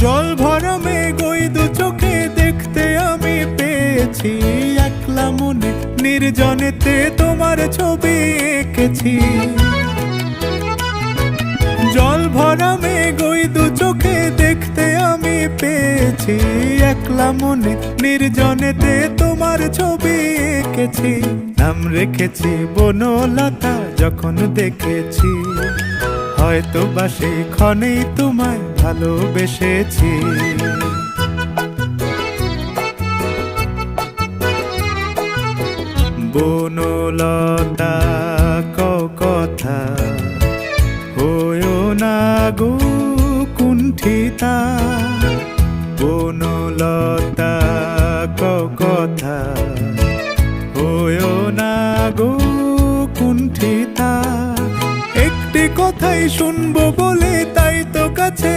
জল ভরা মেঘ ওই দু চোখে দেখতে আমি পেয়েছি, একলা মনে নির্জনেতে তোমার ছবি এঁকেছি। জল ভরা মেঘ ওই দু চোখে দেখতে আমি পেয়েছি, একলা মনে নির্জনেতে তোমার ছবি এঁকেছি। নাম রেখেছি বনলতা যখন দেখেছি, হয়তো বা সেই ক্ষণেই তোমায় ভালোবেসেছি। বনলতা কথা হয়ো না গো কুণ্ঠিতা, বনলতা কথা হয়ো না গো কুণ্ঠিতা। একটি কথাই শুনবো বলে তাই তো কাছে